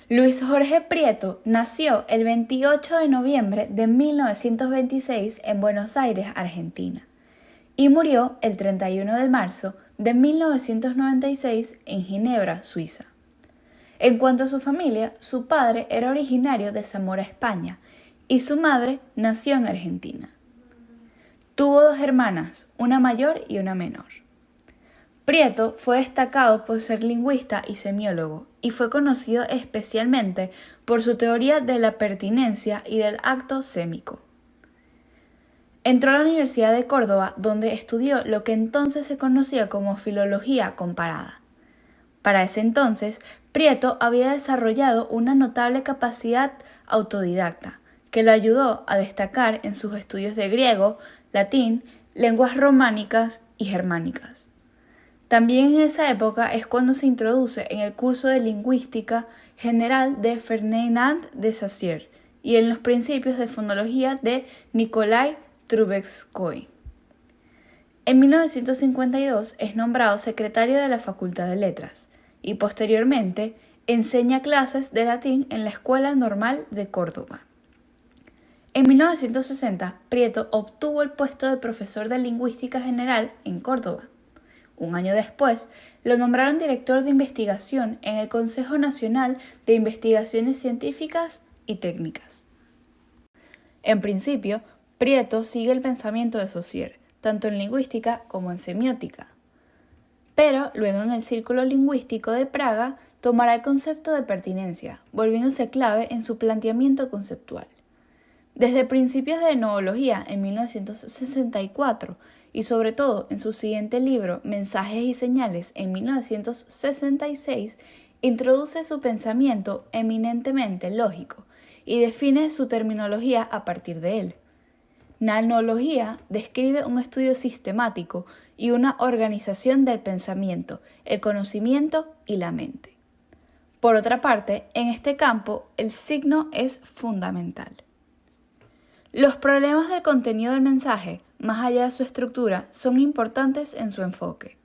Luis Jorge Prieto nació el 28 de noviembre de 1926 en Buenos Aires, Argentina, y murió el 31 de marzo de 1996 en Ginebra, Suiza. En cuanto a su familia, su padre era originario de Zamora, España, y su madre nació en Argentina. Tuvo dos hermanas, una mayor y una menor. Prieto fue destacado por ser lingüista y semiólogo, y fue conocido especialmente por su teoría de la pertinencia y del acto sémico. Entró a la Universidad de Córdoba, donde estudió lo que entonces se conocía como filología comparada. Para ese entonces, Prieto había desarrollado una notable capacidad autodidacta, que lo ayudó a destacar en sus estudios de griego, latín, lenguas románicas y germánicas. También en esa época es cuando se introduce en el curso de lingüística general de Ferdinand de Saussure y en los principios de fonología de Nikolai Trubetskoy. En 1952 es nombrado secretario de la Facultad de Letras y posteriormente enseña clases de latín en la Escuela Normal de Córdoba. En 1960, Prieto obtuvo el puesto de profesor de lingüística general en Córdoba. Un año después, lo nombraron director de investigación en el Consejo Nacional de Investigaciones Científicas y Técnicas. En principio, Prieto sigue el pensamiento de Saussure, tanto en lingüística como en semiótica. Pero luego en el Círculo Lingüístico de Praga tomará el concepto de pertinencia, volviéndose clave en su planteamiento conceptual. Desde principios de novología en 1964 y sobre todo en su siguiente libro Mensajes y Señales en 1966, introduce su pensamiento eminentemente lógico y define su terminología a partir de él. Nalnología describe un estudio sistemático y una organización del pensamiento, el conocimiento y la mente. Por otra parte, en este campo, el signo es fundamental. Los problemas del contenido del mensaje, más allá de su estructura, son importantes en su enfoque.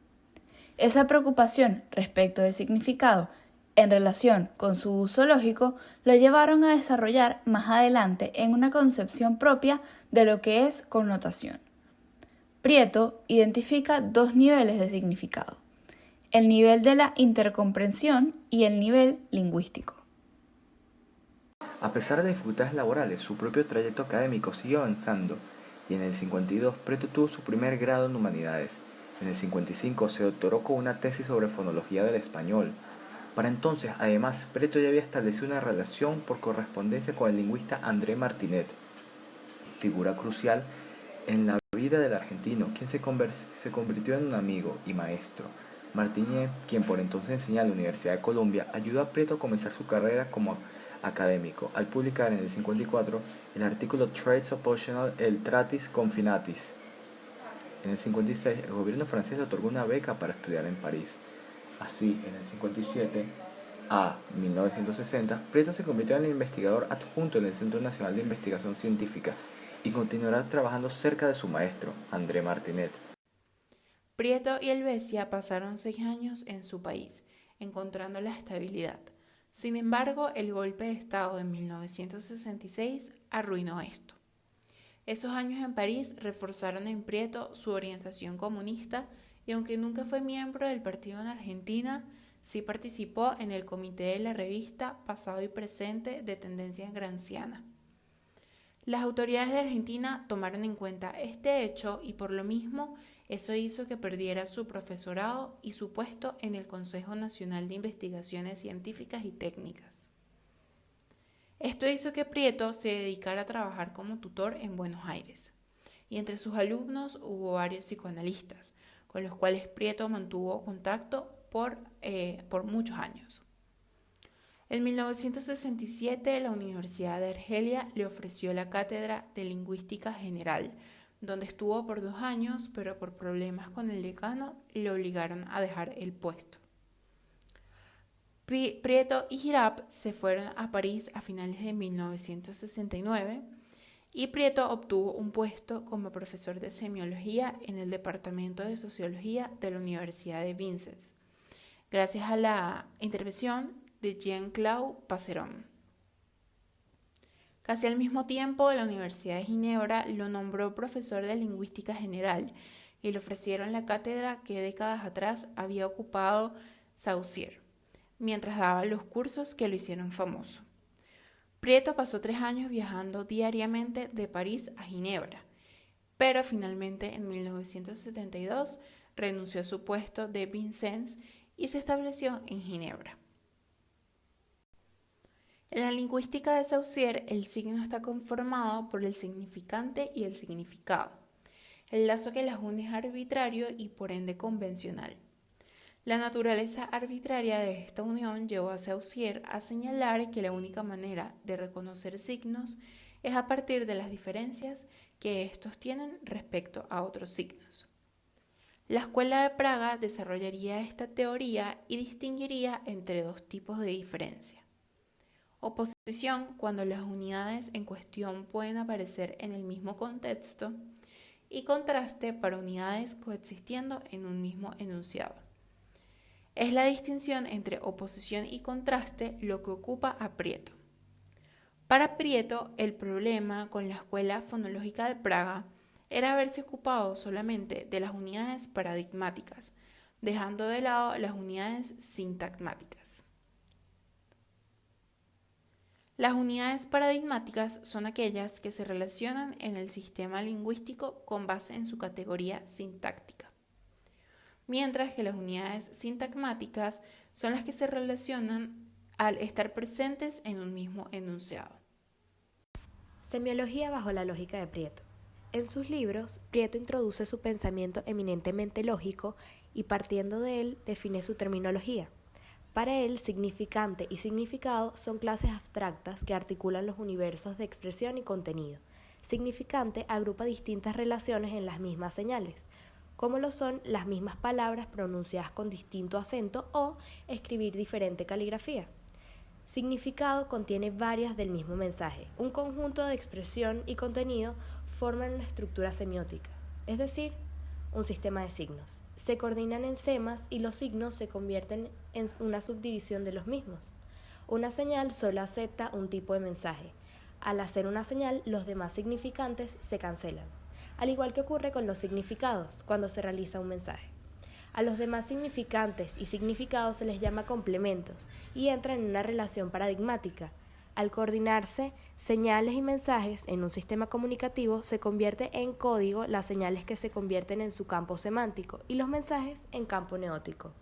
Esa preocupación respecto del significado en relación con su uso lógico lo llevaron a desarrollar más adelante en una concepción propia de lo que es connotación. Prieto identifica dos niveles de significado: el nivel de la intercomprensión y el nivel lingüístico. A pesar de las dificultades laborales, su propio trayecto académico siguió avanzando y en el 52 Prieto tuvo su primer grado en Humanidades. En el 55 se doctoró con una tesis sobre fonología del español. Para entonces, además, Prieto ya había establecido una relación por correspondencia con el lingüista André Martinet, figura crucial en la vida del argentino, quien se convirtió en un amigo y maestro. Martinet, quien por entonces enseñaba en la Universidad de Columbia, ayudó a Prieto a comenzar su carrera como académico, al publicar en el 54 el artículo Traits Optional el Tratis Confinatis. En el 56, el gobierno francés le otorgó una beca para estudiar en París. Así, en el 57 a 1960, Prieto se convirtió en el investigador adjunto en el Centro Nacional de Investigación Científica y continuará trabajando cerca de su maestro, André Martinet. Prieto y Helvecia pasaron 6 años en su país, encontrando la estabilidad. Sin embargo, el golpe de Estado de 1966 arruinó esto. Esos años en París reforzaron en Prieto su orientación comunista y aunque nunca fue miembro del partido en Argentina, sí participó en el comité de la revista Pasado y Presente de tendencia gramsciana. Las autoridades de Argentina tomaron en cuenta este hecho y por lo mismo eso hizo que perdiera su profesorado y su puesto en el Consejo Nacional de Investigaciones Científicas y Técnicas. Esto hizo que Prieto se dedicara a trabajar como tutor en Buenos Aires, y entre sus alumnos hubo varios psicoanalistas, con los cuales Prieto mantuvo contacto por muchos años. En 1967, la Universidad de Argelia le ofreció la cátedra de Lingüística General, donde estuvo por 2 años, pero por problemas con el decano le obligaron a dejar el puesto. Prieto y Girard se fueron a París a finales de 1969 y Prieto obtuvo un puesto como profesor de semiología en el Departamento de Sociología de la Universidad de Vincennes. Gracias a la intervención de Jean-Claude Passeron. Casi al mismo tiempo, la Universidad de Ginebra lo nombró profesor de lingüística general y le ofrecieron la cátedra que décadas atrás había ocupado Saussure, mientras daba los cursos que lo hicieron famoso. Prieto pasó 3 años viajando diariamente de París a Ginebra, pero finalmente en 1972 renunció a su puesto de Vincennes y se estableció en Ginebra. En la lingüística de Saussure, el signo está conformado por el significante y el significado. El lazo que las une es arbitrario y por ende convencional. La naturaleza arbitraria de esta unión llevó a Saussure a señalar que la única manera de reconocer signos es a partir de las diferencias que estos tienen respecto a otros signos. La Escuela de Praga desarrollaría esta teoría y distinguiría entre 2 tipos de diferencia. Oposición, cuando las unidades en cuestión pueden aparecer en el mismo contexto, y contraste para unidades coexistiendo en un mismo enunciado. Es la distinción entre oposición y contraste lo que ocupa a Prieto. Para Prieto, el problema con la Escuela Fonológica de Praga era haberse ocupado solamente de las unidades paradigmáticas, dejando de lado las unidades sintagmáticas. Las unidades paradigmáticas son aquellas que se relacionan en el sistema lingüístico con base en su categoría sintáctica, mientras que las unidades sintagmáticas son las que se relacionan al estar presentes en un mismo enunciado. Semiología bajo la lógica de Prieto. En sus libros, Prieto introduce su pensamiento eminentemente lógico y partiendo de él define su terminología. Para él, significante y significado son clases abstractas que articulan los universos de expresión y contenido. Significante agrupa distintas relaciones en las mismas señales, como lo son las mismas palabras pronunciadas con distinto acento o escribir diferente caligrafía. Significado contiene varias del mismo mensaje. Un conjunto de expresión y contenido forman una estructura semiótica, es decir, un sistema de signos. Se coordinan en semas y los signos se convierten en una subdivisión de los mismos. Una señal solo acepta un tipo de mensaje. Al hacer una señal, los demás significantes se cancelan, al igual que ocurre con los significados cuando se realiza un mensaje. A los demás significantes y significados se les llama complementos y entran en una relación paradigmática. Al coordinarse señales y mensajes en un sistema comunicativo, se convierte en código las señales que se convierten en su campo semántico y los mensajes en campo neótico.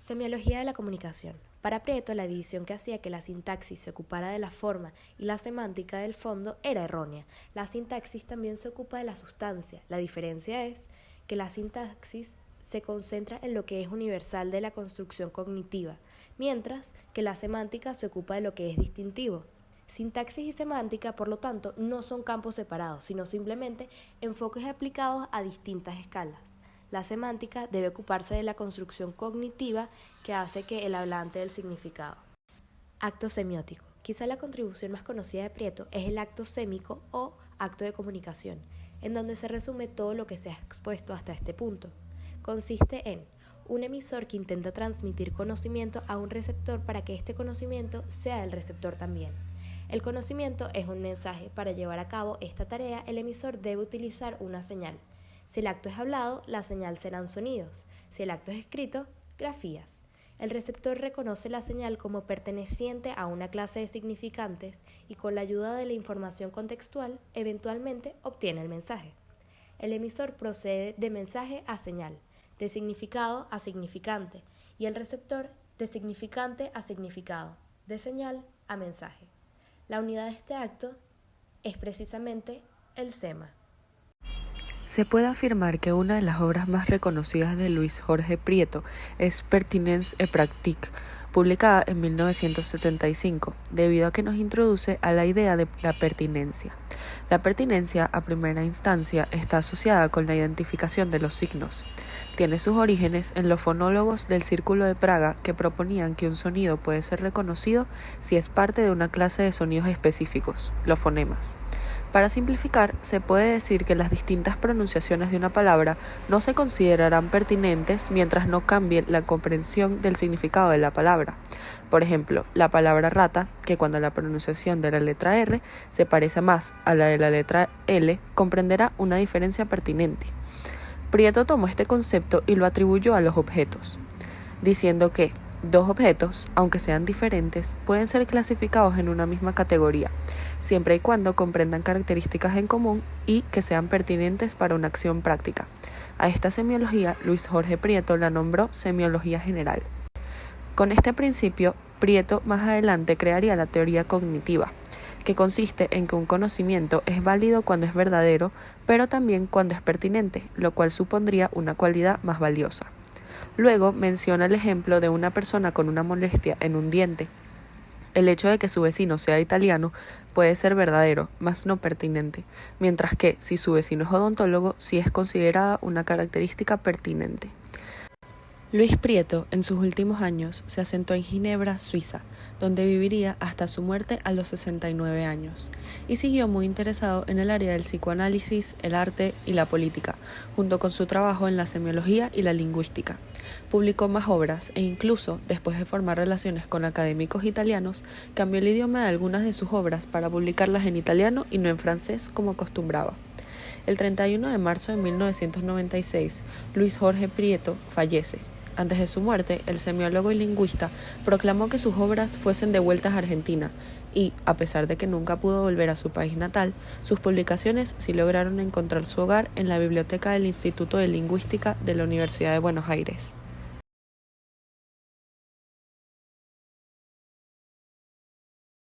Semiología de la comunicación. Para Prieto, la división que hacía que la sintaxis se ocupara de la forma y la semántica del fondo era errónea. La sintaxis también se ocupa de la sustancia. La diferencia es que la sintaxis se concentra en lo que es universal de la construcción cognitiva, mientras que la semántica se ocupa de lo que es distintivo. Sintaxis y semántica, por lo tanto, no son campos separados, sino simplemente enfoques aplicados a distintas escalas. La semántica debe ocuparse de la construcción cognitiva que hace que el hablante del significado. Acto semiótico. Quizá la contribución más conocida de Prieto es el acto sémico o acto de comunicación, en donde se resume todo lo que se ha expuesto hasta este punto. Consiste en un emisor que intenta transmitir conocimiento a un receptor para que este conocimiento sea el receptor también. El conocimiento es un mensaje. Para llevar a cabo esta tarea, el emisor debe utilizar una señal. Si el acto es hablado, la señal serán sonidos. Si el acto es escrito, grafías. El receptor reconoce la señal como perteneciente a una clase de significantes y con la ayuda de la información contextual, eventualmente obtiene el mensaje. El emisor procede de mensaje a señal, de significado a significante, y el receptor de significante a significado, de señal a mensaje. La unidad de este acto es precisamente el sema. Se puede afirmar que una de las obras más reconocidas de Luis Jorge Prieto es Pertinence et Pratique, publicada en 1975, debido a que nos introduce a la idea de la pertinencia. La pertinencia, a primera instancia, está asociada con la identificación de los signos. Tiene sus orígenes en los fonólogos del Círculo de Praga que proponían que un sonido puede ser reconocido si es parte de una clase de sonidos específicos, los fonemas. Para simplificar, se puede decir que las distintas pronunciaciones de una palabra no se considerarán pertinentes mientras no cambie la comprensión del significado de la palabra. Por ejemplo, la palabra rata, que cuando la pronunciación de la letra R se parece más a la de la letra L, comprenderá una diferencia pertinente. Prieto tomó este concepto y lo atribuyó a los objetos, diciendo que dos objetos, aunque sean diferentes, pueden ser clasificados en una misma categoría, siempre y cuando comprendan características en común y que sean pertinentes para una acción práctica. A esta semiología, Luis Jorge Prieto la nombró semiología general. Con este principio, Prieto más adelante crearía la teoría cognitiva, que consiste en que un conocimiento es válido cuando es verdadero, pero también cuando es pertinente, lo cual supondría una cualidad más valiosa. Luego menciona el ejemplo de una persona con una molestia en un diente. El hecho de que su vecino sea italiano puede ser verdadero, mas no pertinente, mientras que, si su vecino es odontólogo, sí es considerada una característica pertinente. Luis Prieto, en sus últimos años, se asentó en Ginebra, Suiza, donde viviría hasta su muerte a los 69 años, y siguió muy interesado en el área del psicoanálisis, el arte y la política, junto con su trabajo en la semiología y la lingüística. Publicó más obras e incluso, después de formar relaciones con académicos italianos, cambió el idioma de algunas de sus obras para publicarlas en italiano y no en francés como acostumbraba. El 31 de marzo de 1996, Luis Jorge Prieto fallece. Antes de su muerte, el semiólogo y lingüista proclamó que sus obras fuesen devueltas a Argentina y, a pesar de que nunca pudo volver a su país natal, sus publicaciones sí lograron encontrar su hogar en la biblioteca del Instituto de Lingüística de la Universidad de Buenos Aires.